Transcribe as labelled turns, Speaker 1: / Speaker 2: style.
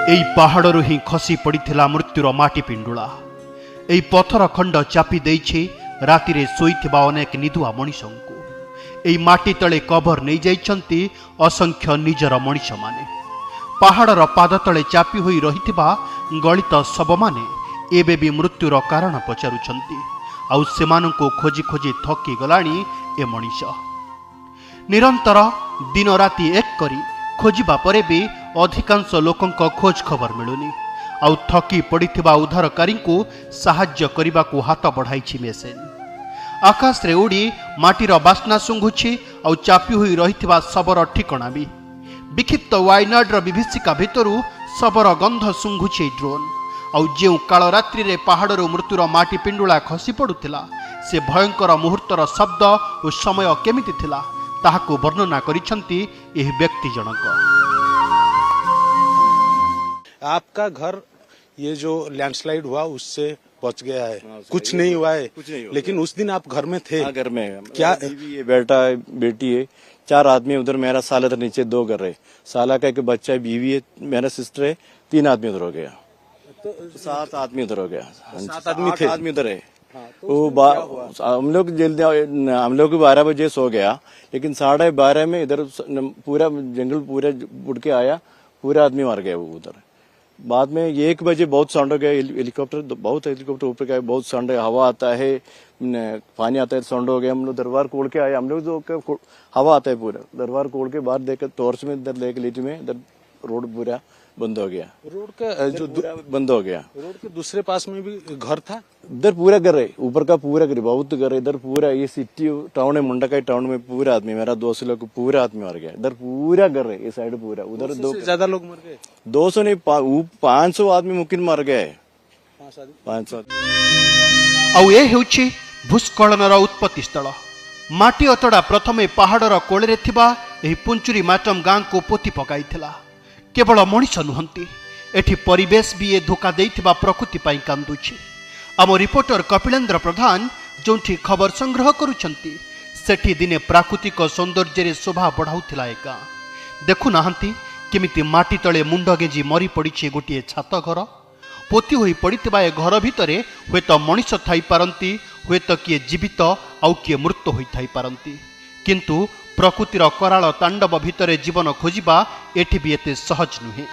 Speaker 1: एई पहाड़रू ही खसी पड़िथिला मृत्युर माटी पिंडुला। एई पथर खंड चापी देइछि रातिरे सोईथिबा अनेक निदुआ मनीषंकु। एई माटी तले कभर नहीं जाइछंती असंख्य निजर मनीष माने। पहाड़र पाद तले चापी होई रहिथिबा गलित शव माने एबे भी मृत्युर कारण पचारुछंती। आउ सेमानंकु खोजी खोजी थकी गलाणी ए मनीष। निरंतर दिन राति एक करी खोजिबा परे भी अधिकांश लोकंक खोज खबर मिलुनी। आउ थकी पड़िथिबा उद्धारकारी को साहाय्य करिबाकू हाथ बढ़ाइछि मेसेन। आकाश रे उड़ी माटीर बास्ना सुंघुछि आउ चापी होई रहिथिबा शबर ठिकणा भी। विक्षिप्त वायनाडर विभीषिका भितरु शबर गंध सुंघुछि ड्रोन। आउ जेउ काल रात्रि रे पहाड़रू मृत्युर माटी पिंडुला खसी पड़ुथिला से भयंकर मुहूर्तर शब्द और समय केमिति थिला ताहाको वर्णना करिछंती एही व्यक्ति जनक।
Speaker 2: आपका घर ये जो लैंडस्लाइड हुआ उससे बच गया है, कुछ नहीं हुआ है, लेकिन उस दिन आप घर में थे?
Speaker 3: घर में
Speaker 2: क्या
Speaker 3: बीवी है, बेटा है, बेटी है, 4 आदमी उधर। मेरा साला इधर नीचे 2 घर है, साला का एक बच्चा है, बीवी है, मेरा सिस्टर है, 3 आदमी उधर हो गया, तो 7 आदमी उधर हो गया।
Speaker 2: 7 आदमी थे,
Speaker 3: आदमी उधर है। वो हम लोग जल्दी, हम लोग 12 बजे सो गया, लेकिन 12:30 में इधर पूरा जंगल पूरा उड़ के आया, पूरा आदमी मार गया वो उधर। बाद में 1 बजे बहुत साउंड हो गया, हेलीकॉप्टर ऊपर गया, बहुत साउंड है, हवा आता है, पानी आता है, साउंड हो गया। हम लोग दरबार कोड़ के आए, हम लोग जो हवा आता है पूरा दरबार कोड़ के बाहर देखकर टॉर्च में इधर लेके लिटी में इधर रोड पूरा बंद हो गया।
Speaker 2: रोड का जो
Speaker 3: बंद हो गया।
Speaker 2: रोड के दूसरे पास में भी घर था?
Speaker 3: इधर पूरा घर है, ऊपर का पूरा घर, बहुत घर है इधर पूरा। ये सिटी टाउन है, मुंडकाई टाउन में पूरा आदमी, मेरा 200 लोग पूरा आदमी मर गया। इधर पूरा घर है, ये साइड पूरा। उधर
Speaker 2: 200 से ज्यादा लोग मर गए?
Speaker 3: 200 नहीं, 500 आदमी मुमकिन मर गए। 500।
Speaker 1: आउ ए हेउछि भूस्खलनर उत्पत्ति स्थल। माटी अतड़ा प्रथमे पहाड़र कोଳରେ थिबा एही पुंचुरी माटम गाँ को पोती पकाइथिला। केवल मनीष नुहंती, एठी परिवेश भी ए धोखा देइथिबा प्रकृति पाई कांदुछि। आम रिपोर्टर कपिलेन्द्र प्रधान जोंठी खबर संग्रह करुछंती सेठी दिने प्राकृतिक सौंदर्य रे शोभा बढ़ाउथिला ए गाँ। देखु नाहंती केमिति माटी तळे मुंड गेंजी मरी पड़िछि गोटिए छात घर। पोती होई पड़िथिबा ए घर भितरे हुएत मनीष थाई पारंती, हुएत किए जीवित आउ किए मृत होई थाई पारंती। किंतु प्रकृतिर कराल तांडव भितरे जीवन खोजिबा एठी भी एते सहज नुहे।